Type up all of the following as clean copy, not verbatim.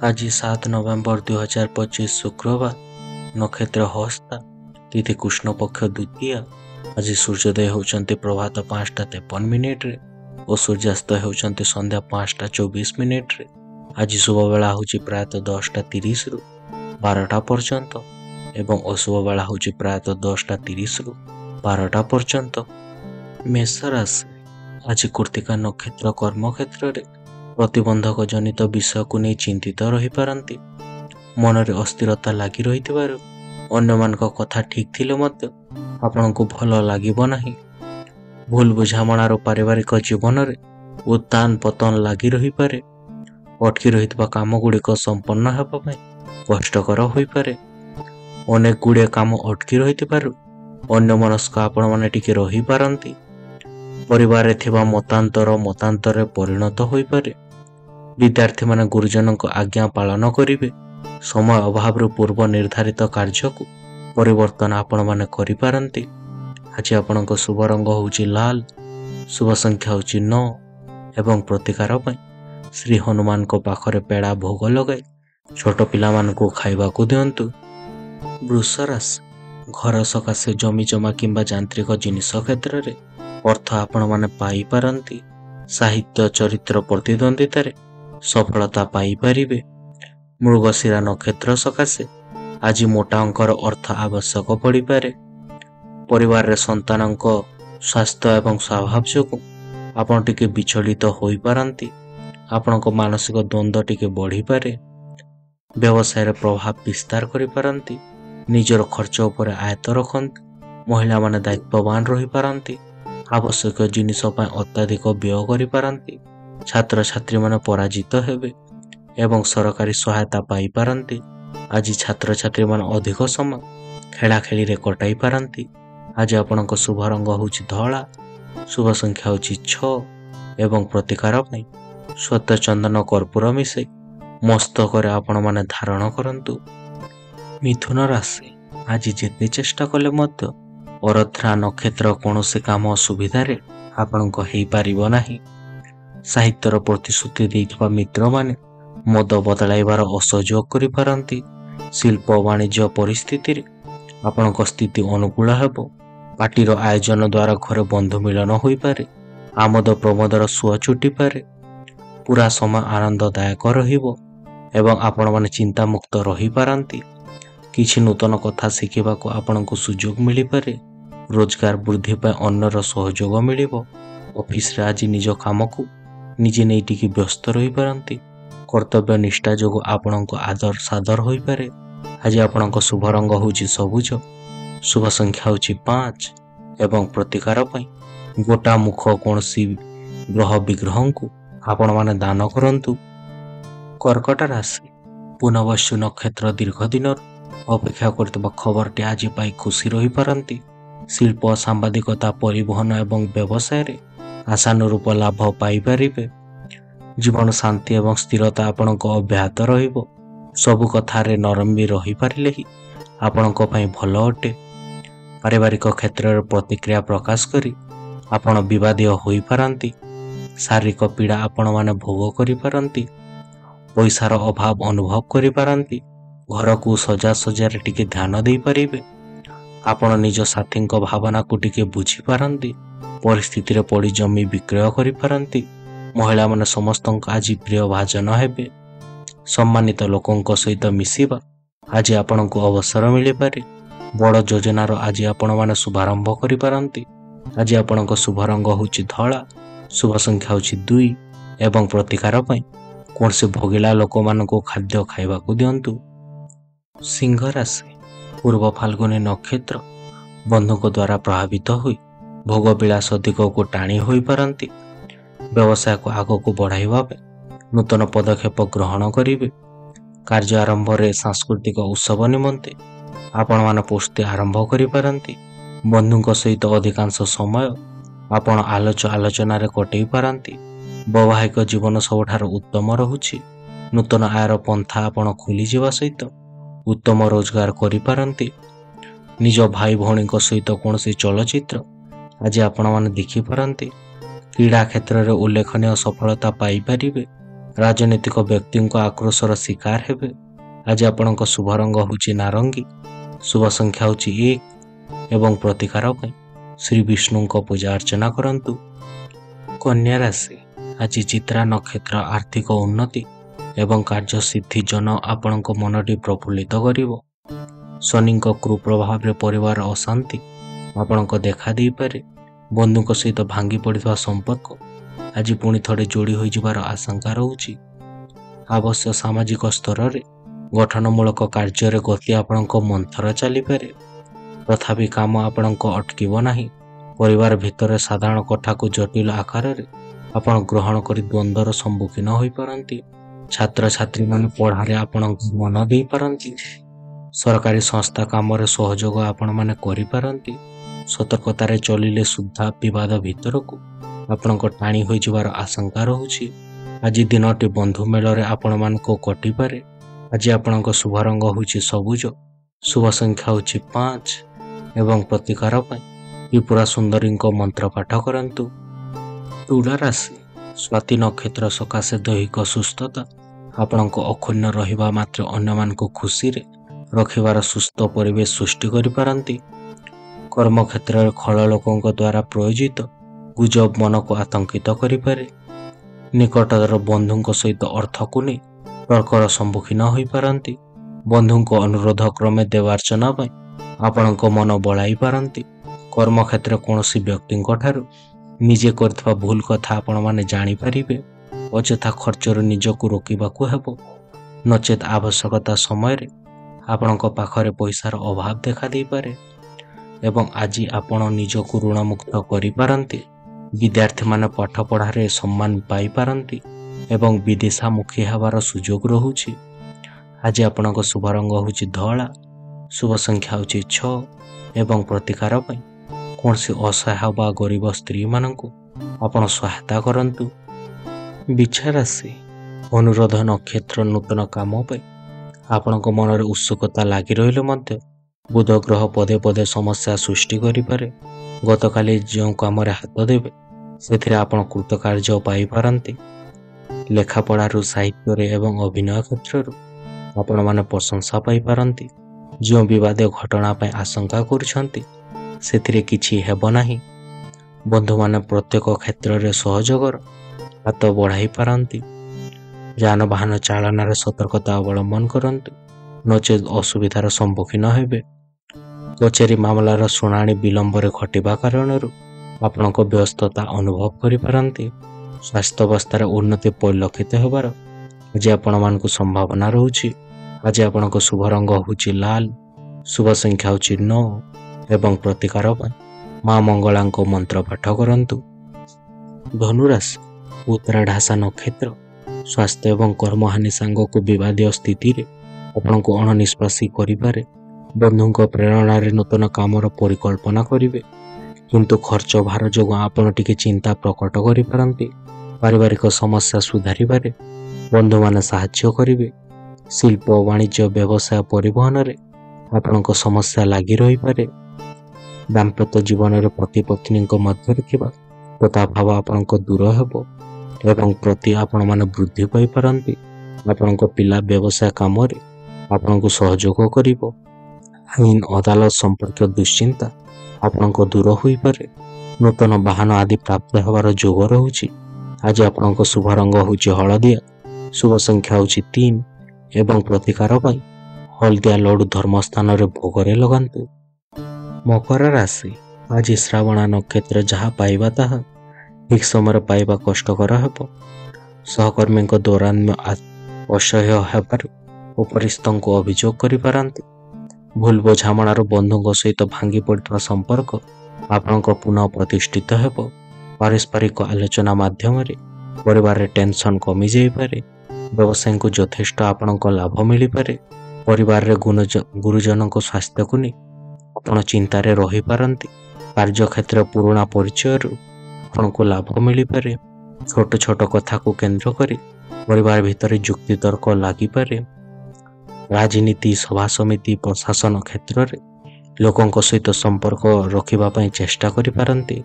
आज 7 नवेम्बर 2025 शुक्रवार। नक्षत्र हस्ता, तिथि कृष्ण पक्ष द्वितीया। आज सूर्योदय होउचंती प्रभात 5:53 और सूर्यास्त होउचंती संध्या 5:24। आज शुभ बेला होची प्रायतः 10:30 रु 12टा पर्यंत एवं अशुभ बेला होची प्रायतः 10:30 रु 12टा पर्यंत। मेष राशि, आज कृत्तिका नक्षत्र कर्म क्षेत्र रे प्रतिबंधक जनित विषय को नहीं चिंतित रही पारंती। मनरे अस्थिरता लगी रही अन्य कथा ठीक थिले मध्य आपन को भल लागिबो नाही। भूल बुझामणार पारिवारिक जीवन रे उत्तान पतन लगी रही पारे। अटकी रही काम गुड़िक संपन्न हेबा पई कष्टकर होई पारे। अनेक गुड़े काम अटकी रही अन्य मनस्क आपण माने टिके रही पारंती। परिवार थिबा मतांतर परिणत होई पारे। विद्यार्थी माने गुरुजन को आज्ञा पालन करिवे। समय अभाव पूर्व निर्धारित कार्य को परिवर्तन आपण माने करि पारंती। आज आपनक शुभ रंग होउची लाल, शुभ संख्या होउची 9 एवं प्रतिकार पई श्री हनुमान को पाखरे पेड़ा भोग लगाई छोट पिला मान को खाइबा को दियंतु। वृष राशि, घर सकाशे जमी जमा किंबा यांत्रिक जिनिस क्षेत्र रे अर्थ आपण माने पाई पारंती। साहित्य चरित्र प्रतिद्वंदिता रे सफलता पाई परिबे। मृगशिरा नक्षत्र सकाशे आज मोटा अंकर अर्थ आवश्यक पड़ी पारे। परिवार रे संतानक स्वास्थ्य एवं स्वभाव जोगु आपण टिके विचलित होई पारंती। आपनक मानसिक द्वंद्व टिके बढ़ी पारे। व्यवसाय रे प्रभाव विस्तार करि पारंती। निजर खर्च उपरे आयत रखंती। महिला माने दायित्ववान रही पारंती। आवश्यक जिनिस पय अत्याधिक व्यय करि पारंती। छात्र छात्री माने पराजित हेबे एवं सरकारी सहायता पाई पारंती। आज छात्र छात्री माने अधिक समय खेला खेली रे कटाई पारंती। आज आपनक शुभ रंग होउची धला, शुभ संख्या होउची 6 एवं प्रतिकार पई श्वेत चंदन कर्पूर मिसई मस्तक आपण माने धारण करंतु। मिथुन राशि, आज जेते चेष्टा कले मध्य अरथ्रा नक्षत्र कौनसी काम असुविधा रे आपनक हेई पारिबो नाही। साहित्यर प्रतिश्रुति देइथबा मित्र माने मद बदलाइबार असहयोग करि पारंती। शिल्प वाणिज्य परिस्थिति रे आपनक स्थिति अनुकूल हेबो। पार्टीर आयोजन द्वारा घरे बंधु मिलन होई पारे। आमोद प्रमोदर सुआ छुटी पारे। पूरा समय आनंददायक रहिबो एवं आपण माने चिंता मुक्त रही पारंती। किछि नूतन कथा शिखिबा को आपनक सुयोग मिली पारे। रोजगार वृद्धि पर अन्यर सहयोग मिलिबो। ऑफिस रे आज निज काम को निजे नहीं टिकी व्यस्त रही पारंती। कर्तव्य निष्ठा जोगु आपनक आदर सादर होई पारे। आज आपनक शुभ रंग होउची सबुज, शुभ संख्या होउची 5 एवं प्रतिकार पई गोटा मुख कोनसी ग्रह विग्रह को आपण माने दान करंतु। कर्कट राशि, पुनवस्सु नक्षत्र दीर्घ दिन अपेक्षा करतबा खबरटी आज पाई खुशी रही पारंती। शिल्प सांबादिकता परिवहन एवं व्यवसाय रे आशानुरूप लाभ पाई पारिबे। जीवन शांति एवं स्थिरता आपनक अब्याहत रहिबो। सबु कथारे नरम भी रही पारिले ही आपनक पई भल अटे। पारिवारिक क्षेत्र रे प्रतिक्रिया प्रकाश करी आपण विवादीय होई पारंती। शारीरिक पीड़ा आपण माने भोग करि पारंती। पैसार अभाव अनुभव करि पारंती। घर को सजा सजारे टिके ध्यान देई पारिबे। आपण निज साथी भावना को टिके बुझी पारंती। परिस्थिति रे पड़ी जमी विक्रय करि पारंती। महिला माने समस्तक आज प्रिय भाजन हेबे। सम्मानित लोकंक सहित मिसिबा आज आपण को अवसर मिली पारे। बड़ योजनार आज आपण माने शुभारंभ करि पारंती। आज आपण को शुभ रंग होउची धला, शुभ संख्या होउची 2 एवं प्रतिकार पई कोनसे भोगिला लोक मान को खाद्य खाइबा को दियंतु। सिंह राशि, पूर्व फाल्गुनी नक्षत्र बंधुक द्वारा प्रभावित हुई भोग विलास दिग को टाणी होई पारंती। व्यवसाय को आग को बढ़ाइबा पे नूतन पदक्षेप ग्रहण करिवे। कार्य आरंभ रे सांस्कृतिक उत्सव निमंते आपण मान प्रस्तुति आरंभ करि पारंती। बंधुक सहित अधिकांश समय आपण आलोचना रे कटै पारंती। वैवाहिक जीवन सबठार उत्तम रहुछि। नूतन आयर पंथा आपण खोली जीवा सहित उत्तम रोजगार करि पारंती। निज भाई भौणी सहित कौनसी चलचित्र आज आपण माने देखि पारंती। क्रीड़ा क्षेत्र रे उल्लेखनीय सफलता पाई पारिबे। ରାଜନୈତିକ ବ୍ୟକ୍ତିଙ୍କ ଆକ୍ରୋଶର ଶିକାର ହେବେ। ଆଜି ଆପଣଙ୍କ ଶୁଭ ରଙ୍ଗ ହେଉଛି ନାରଙ୍ଗୀ, ଶୁଭ ସଂଖ୍ୟା ହେଉଛି 1 ଏବଂ ପ୍ରତିକାର ପାଇଁ ଶ୍ରୀ ବିଷ୍ଣୁଙ୍କ ପୂଜା ଅର୍ଚ୍ଚନା କରନ୍ତୁ। କନ୍ୟା ରାଶି, ଆଜି ଚିତ୍ରା ନକ୍ଷତ୍ର ଆର୍ଥିକ ଉନ୍ନତି ଏବଂ କାର୍ଯ୍ୟସିଦ୍ଧି ଜନ ଆପଣଙ୍କ ମନଟି ପ୍ରଫୁଲ୍ଲିତ କରିବ। ଶନିଙ୍କ କୁପ୍ରଭାବରେ ପରିବାର ଅଶାନ୍ତି ଆପଣଙ୍କ ଦେଖା ଦେଇପାରେ। ବନ୍ଧୁଙ୍କ ସହିତ ଭାଙ୍ଗି ପଡ଼ିଥିବା ସମ୍ପର୍କ ଆଜି ପୁଣି ଥରେ ଯୋଡ଼ି ହୋଇଯିବାର ଆଶଙ୍କା ରହୁଛି। ଆବଶ୍ୟକ ସାମାଜିକ ସ୍ତରରେ ଗଠନମୂଳକ କାର୍ଯ୍ୟରେ ଗତି ଆପଣଙ୍କ ମନ୍ଥର ଚାଲିପାରେ। ତଥାପି କାମ ଆପଣଙ୍କ ଅଟକିବ ନାହିଁ। ପରିବାର ଭିତରେ ସାଧାରଣ କଥାକୁ ଜଟିଳ ଆକାରରେ ଆପଣ ଗ୍ରହଣ କରି ଦ୍ୱନ୍ଦ୍ୱର ସମ୍ମୁଖୀନ ହୋଇପାରନ୍ତି। ଛାତ୍ରଛାତ୍ରୀମାନେ ପଢ଼ାରେ ଆପଣଙ୍କ ମନ ଦେଇପାରନ୍ତି। ସରକାରୀ ସଂସ୍ଥା କାମରେ ସହଯୋଗ ଆପଣମାନେ କରିପାରନ୍ତି। ସତର୍କତାରେ ଚଳିଲେ ସୁଦ୍ଧା ବିବାଦ ଭିତରକୁ ଆପଣଙ୍କ ଟାଣି ହୋଇଯିବାର ଆଶଙ୍କା ରହୁଛି। ଆଜି ଦିନଟି ବନ୍ଧୁ ମେଳରେ ଆପଣମାନଙ୍କୁ କଟିପାରେ। ଆଜି ଆପଣଙ୍କ ଶୁଭ ରଙ୍ଗ ହେଉଛି ସବୁଜ, ଶୁଭ ସଂଖ୍ୟା ହେଉଛି 5 ଏବଂ ପ୍ରତିକାର ପାଇଁ ତ୍ରିପୁରା ସୁନ୍ଦରୀଙ୍କ ମନ୍ତ୍ର ପାଠ କରନ୍ତୁ। ତୁଳା ରାଶି, ସ୍ୱାତି ନକ୍ଷତ୍ର ସକାଶେ ଦୈହିକ ସୁସ୍ଥତା ଆପଣଙ୍କ ଅକ୍ଷୁଣ୍ଣ ରହିବା ମାତ୍ରେ ଅନ୍ୟମାନଙ୍କୁ ଖୁସିରେ ରଖିବାର ସୁସ୍ଥ ପରିବେଶ ସୃଷ୍ଟି କରିପାରନ୍ତି। କର୍ମକ୍ଷେତ୍ରରେ ଖଳ ଲୋକଙ୍କ ଦ୍ୱାରା ପ୍ରୟୋଜିତ ଗୁଜବ ମନକୁ ଆତଙ୍କିତ କରିପାରେ। ନିକଟତର ବନ୍ଧୁଙ୍କ ସହିତ ଅର୍ଥକୁ ନେଇ ତର୍କର ସମ୍ମୁଖୀନ ହୋଇପାରନ୍ତି। ବନ୍ଧୁଙ୍କ ଅନୁରୋଧ କ୍ରମେ ଦେବାର୍ଚ୍ଚନା ପାଇଁ ଆପଣଙ୍କ ମନ ବଳାଇ ପାରନ୍ତି। କର୍ମକ୍ଷେତ୍ରରେ କୌଣସି ବ୍ୟକ୍ତିଙ୍କ ଠାରୁ ନିଜେ କରିଥିବା ଭୁଲ କଥା ଆପଣମାନେ ଜାଣିପାରିବେ। ଅଯଥା ଖର୍ଚ୍ଚରୁ ନିଜକୁ ରୋକିବାକୁ ହେବ, ନଚେତ୍ ଆବଶ୍ୟକତା ସମୟରେ ଆପଣଙ୍କ ପାଖରେ ପଇସାର ଅଭାବ ଦେଖା ଦେଇପାରେ ଏବଂ ଆଜି ଆପଣ ନିଜକୁ ଋଣମୁକ୍ତ କରିପାରନ୍ତି। ବିଦ୍ୟାର୍ଥୀମାନେ ପାଠପଢ଼ାରେ ସମ୍ମାନ ପାଇପାରନ୍ତି ଏବଂ ବିଦେଶାମୁଖୀ ହେବାର ସୁଯୋଗ ରହୁଛି। ଆଜି ଆପଣଙ୍କ ଶୁଭ ରଙ୍ଗ ହେଉଛି ଧଳା, ଶୁଭ ସଂଖ୍ୟା ହେଉଛି 6 ଏବଂ ପ୍ରତିକାର ପାଇଁ କୌଣସି ଅସହାୟ ବା ଗରିବ ସ୍ତ୍ରୀମାନଙ୍କୁ ଆପଣ ସହାୟତା କରନ୍ତୁ। ବିଛା ରାଶି, ଅନୁରୋଧ ନକ୍ଷତ୍ର ନୂତନ କାମ ପାଇଁ ଆପଣଙ୍କ ମନରେ ଉତ୍ସୁକତା ଲାଗି ରହିଲେ ମଧ୍ୟ ବୁଧ ଗ୍ରହ ପଦେ ପଦେ ସମସ୍ୟା ସୃଷ୍ଟି କରିପାରେ। ଗତକାଲି ଯେଉଁ କାମରେ ହାତ ଦେବେ ସେଥିରେ ଆପଣ କୃତକାର୍ଯ୍ୟ ପାଇପାରନ୍ତି। ଲେଖାପଢ଼ାରୁ ସାହିତ୍ୟରେ ଏବଂ ଅଭିନୟ କ୍ଷେତ୍ରରୁ ଆପଣମାନେ ପ୍ରଶଂସା ପାଇପାରନ୍ତି। ଯେଉଁ ବିବାଦୀୟ ଘଟଣା ପାଇଁ ଆଶଙ୍କା କରୁଛନ୍ତି ସେଥିରେ କିଛି ହେବ ନାହିଁ। ବନ୍ଧୁମାନେ ପ୍ରତ୍ୟେକ କ୍ଷେତ୍ରରେ ସହଯୋଗର ହାତ ବଢ଼ାଇ ପାରନ୍ତି। ଯାନବାହନ ଚାଳନାରେ ସତର୍କତା ଅବଲମ୍ବନ କରନ୍ତୁ, ନଚେତ୍ ଅସୁବିଧାର ସମ୍ମୁଖୀନ ହେବେ। କଚେରୀ ମାମଲାର ଶୁଣାଣି ବିଳମ୍ବରେ ଘଟିବା କାରଣରୁ ଆପଣଙ୍କ ବ୍ୟସ୍ତତା ଅନୁଭବ କରିପାରନ୍ତି। ସ୍ୱାସ୍ଥ୍ୟାବସ୍ଥାରେ ଉନ୍ନତି ପରିଲକ୍ଷିତ ହେବାର ଆଜି ଆପଣମାନଙ୍କୁ ସମ୍ଭାବନା ରହୁଛି। ଆଜି ଆପଣଙ୍କ ଶୁଭ ରଙ୍ଗ ହେଉଛି ଲାଲ, ଶୁଭ ସଂଖ୍ୟା ହେଉଛି 9 ଏବଂ ପ୍ରତିକାର ପାଇଁ ମା ମଙ୍ଗଳାଙ୍କ ମନ୍ତ୍ର ପାଠ କରନ୍ତୁ। ଧନୁରାଶି, ଉତ୍ତରାଢାଷା ନକ୍ଷତ୍ର ସ୍ୱାସ୍ଥ୍ୟ ଏବଂ କର୍ମହାନି ସାଙ୍ଗକୁ ବିବାଦୀୟ ସ୍ଥିତିରେ ଆପଣଙ୍କୁ ଅଣନିଶ୍ୱାସୀ କରିପାରେ। ବନ୍ଧୁଙ୍କ ପ୍ରେରଣାରେ ନୂତନ କାମର ପରିକଳ୍ପନା କରିବେ, କିନ୍ତୁ ଖର୍ଚ୍ଚ ଭାର ଯୋଗୁଁ ଆପଣ ଟିକେ ଚିନ୍ତା ପ୍ରକଟ କରିପାରନ୍ତି। ପାରିବାରିକ ସମସ୍ୟା ସୁଧାରିବାରେ ବନ୍ଧୁମାନେ ସାହାଯ୍ୟ କରିବେ। ଶିଳ୍ପ, ବାଣିଜ୍ୟ, ବ୍ୟବସାୟ, ପରିବହନରେ ଆପଣଙ୍କ ସମସ୍ୟା ଲାଗି ରହିପାରେ। ଦାମ୍ପତ୍ୟ ଜୀବନରେ ପତି ପତ୍ନୀଙ୍କ ମଧ୍ୟରେ ଥିବା ପ୍ରତାପଭାବ ଆପଣଙ୍କ ଦୂର ହେବ ଏବଂ ପ୍ରତି ଆପଣମାନେ ବୃଦ୍ଧି ପାଇପାରନ୍ତି। ଆପଣଙ୍କ ପିଲା ବ୍ୟବସାୟ କାମରେ ଆପଣଙ୍କୁ ସହଯୋଗ କରିବ। ଆଇନ ଅଦାଲତ ସମ୍ପର୍କୀୟ ଦୁଶ୍ଚିନ୍ତା ଆପଣଙ୍କ ଦୂର ହୋଇପାରେ। ନୂତନ ବାହନ ଆଦି ପ୍ରାପ୍ତ ହେବାର ଯୋଗ ରହୁଛି। ଆଜି ଆପଣଙ୍କ ଶୁଭ ରଙ୍ଗ ହେଉଛି ହଳଦିଆ, ଶୁଭ ସଂଖ୍ୟା ହେଉଛି 3 ଏବଂ ପ୍ରତିକାର ପାଇଁ ହଳଦିଆ ଲଡୁ ଧର୍ମସ୍ଥାନରେ ଭୋଗରେ ଲଗାନ୍ତୁ। ମକର ରାଶି, ଆଜି ଶ୍ରାବଣ ନକ୍ଷତ୍ର ଯାହା ପାଇବା ତାହା ଠିକ୍ ସମୟରେ ପାଇବା କଷ୍ଟକର ହେବ। ସହକର୍ମୀଙ୍କ ଦୌରାତ୍ମ୍ୟ ଅସହ୍ୟ ହେବାରୁ ଉପରିସ୍ଥଙ୍କୁ ଅଭିଯୋଗ କରିପାରନ୍ତି। ଭୁଲ ବୁଝାମଣାରୁ ବନ୍ଧୁଙ୍କ ସହିତ ଭାଙ୍ଗି ପଡ଼ିଥିବା ସମ୍ପର୍କ ଆପଣଙ୍କ ପୁନଃ ପ୍ରତିଷ୍ଠିତ ହେବ। ପାରସ୍ପରିକ ଆଲୋଚନା ମାଧ୍ୟମରେ ପରିବାରରେ ଟେନସନ୍ କମିଯାଇପାରେ। ବ୍ୟବସାୟୀଙ୍କୁ ଯଥେଷ୍ଟ ଆପଣଙ୍କ ଲାଭ ମିଳିପାରେ। ପରିବାରରେ ଗୁରୁଜନଙ୍କ ସ୍ୱାସ୍ଥ୍ୟକୁ ନେଇ ଆପଣ ଚିନ୍ତାରେ ରହିପାରନ୍ତି। କାର୍ଯ୍ୟକ୍ଷେତ୍ର ପୁରୁଣା ପରିଚୟରୁ ଆପଣଙ୍କୁ ଲାଭ ମିଳିପାରେ। ଛୋଟ ଛୋଟ କଥାକୁ କେନ୍ଦ୍ର କରି ପରିବାର ଭିତରେ ଯୁକ୍ତିତର୍କ ଲାଗିପାରେ। ରାଜନୀତି, ସଭା ସମିତି, ପ୍ରଶାସନ କ୍ଷେତ୍ରରେ ଲୋକଙ୍କ ସହିତ ସମ୍ପର୍କ ରଖିବା ପାଇଁ ଚେଷ୍ଟା କରିପାରନ୍ତି।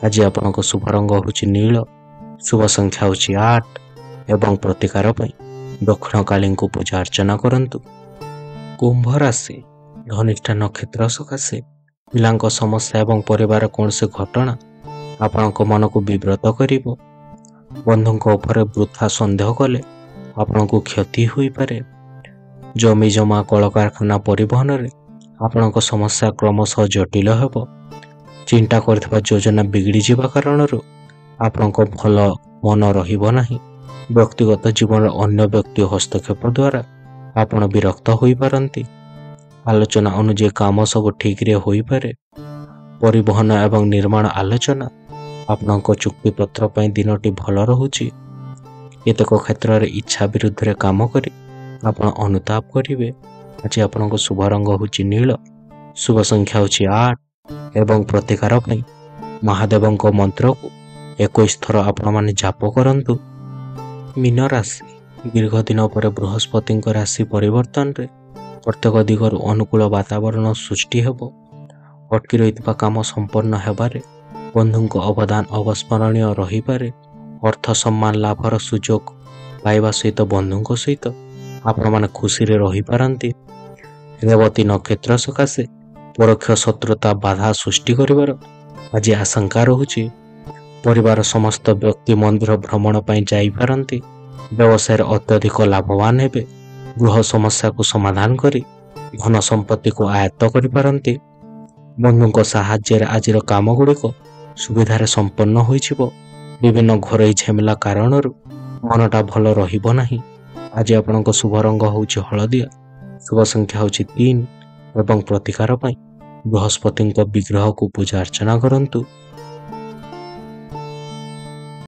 ଆଜି ଆପଣଙ୍କ ଶୁଭ ରଙ୍ଗ ହେଉଛି ନୀଳ, ଶୁଭ ସଂଖ୍ୟା ହେଉଛି 8 ଏବଂ ପ୍ରତିକାର ପାଇଁ ଦକ୍ଷିଣକାଳୀଙ୍କୁ ପୂଜା ଅର୍ଚ୍ଚନା କରନ୍ତୁ। କୁମ୍ଭ ରାଶି, ଧନିଷ୍ଠା ନକ୍ଷତ୍ର ସକାଶେ ପିଲାଙ୍କ ସମସ୍ୟା ଏବଂ ପରିବାର କୌଣସି ଘଟଣା ଆପଣଙ୍କ ମନକୁ ବିବ୍ରତ କରିବ। ବନ୍ଧୁଙ୍କ ଉପରେ ବୃଥା ସନ୍ଦେହ କଲେ ଆପଣଙ୍କୁ କ୍ଷତି ହୋଇପାରେ। ଜମି ଜମା, କଳକାରଖାନା, ପରିବହନରେ ଆପଣଙ୍କ ସମସ୍ୟା କ୍ରମଶଃ ଜଟିଳ ହେବ। ଚିନ୍ତା କରିଥିବା ଯୋଜନା ବିଗିଡ଼ିଯିବା କାରଣରୁ ଆପଣଙ୍କ ଭଲ ମନ ରହିବ ନାହିଁ। ବ୍ୟକ୍ତିଗତ ଜୀବନରେ ଅନ୍ୟ ବ୍ୟକ୍ତି ହସ୍ତକ୍ଷେପ ଦ୍ୱାରା ଆପଣ ବିରକ୍ତ ହୋଇପାରନ୍ତି। ଆଲୋଚନା ଅନୁଯାୟୀ କାମ ସବୁ ଠିକରେ ହୋଇପାରେ। ପରିବହନ ଏବଂ ନିର୍ମାଣ ଆଲୋଚନା ଆପଣଙ୍କ ଚୁକ୍ତିପତ୍ର ପାଇଁ ଦିନଟି ଭଲ ରହୁଛି। କେତେକ କ୍ଷେତ୍ରରେ ଇଚ୍ଛା ବିରୁଦ୍ଧରେ କାମ କରି ଆପଣ ଅନୁତାପ କରିବେ। ଆଜି ଆପଣଙ୍କ ଶୁଭ ରଙ୍ଗ ହେଉଛି ନୀଳ, ଶୁଭ ସଂଖ୍ୟା ହେଉଛି 8 ଏବଂ ପ୍ରତିକାର ପାଇଁ ମହାଦେବଙ୍କ ମନ୍ତ୍ରକୁ 21 ଥର ଆପଣମାନେ ଜାପ କରନ୍ତୁ। ମୀନ ରାଶି, ଦୀର୍ଘ ଦିନ ପରେ ବୃହସ୍ପତିଙ୍କ ରାଶି ପରିବର୍ତ୍ତନରେ ପ୍ରତ୍ୟେକ ଦିଗରୁ ଅନୁକୂଳ ବାତାବରଣ ସୃଷ୍ଟି ହେବ। ଅଟକି ରହିଥିବା କାମ ସମ୍ପନ୍ନ ହେବାରେ ବନ୍ଧୁଙ୍କ ଅବଦାନ ଅବସ୍ମରଣୀୟ ରହିପାରେ। ଅର୍ଥ ସମ୍ମାନ ଲାଭର ସୁଯୋଗ ପାଇବା ସହିତ ବନ୍ଧୁଙ୍କ ସହିତ ଆପଣମାନେ ଖୁସିରେ ରହିପାରନ୍ତି। ରେବତୀ ନକ୍ଷତ୍ର ସକାଶେ ପରୋକ୍ଷ ଶତ୍ରୁତା ବାଧା ସୃଷ୍ଟି କରିବାର ଆଜି ଆଶଙ୍କା ରହୁଛି। ପରିବାର ସମସ୍ତ ବ୍ୟକ୍ତି ମନ୍ଦିର ଭ୍ରମଣ ପାଇଁ ଯାଇପାରନ୍ତି। ବ୍ୟବସାୟରେ ଅତ୍ୟଧିକ ଲାଭବାନ ହେବେ। ଗୃହ ସମସ୍ୟାକୁ ସମାଧାନ କରି ଧନ ସମ୍ପତ୍ତିକୁ ଆୟତ୍ତ କରିପାରନ୍ତି। ବନ୍ଧୁଙ୍କ ସାହାଯ୍ୟରେ ଆଜିର କାମଗୁଡ଼ିକ ସୁବିଧାରେ ସମ୍ପନ୍ନ ହୋଇଯିବ। ବିଭିନ୍ନ ଘରୋଇ ଝାମେଲା କାରଣରୁ ମନଟା ଭଲ ରହିବ ନାହିଁ। ଆଜି ଆପଣଙ୍କ ଶୁଭ ରଙ୍ଗ ହେଉଛି ହଳଦିଆ, ଶୁଭ ସଂଖ୍ୟା ହେଉଛି 3 ଏବଂ ପ୍ରତିକାର ପାଇଁ ବୃହସ୍ପତିଙ୍କ ବିଗ୍ରହକୁ ପୂଜା ଅର୍ଚ୍ଚନା କରନ୍ତୁ।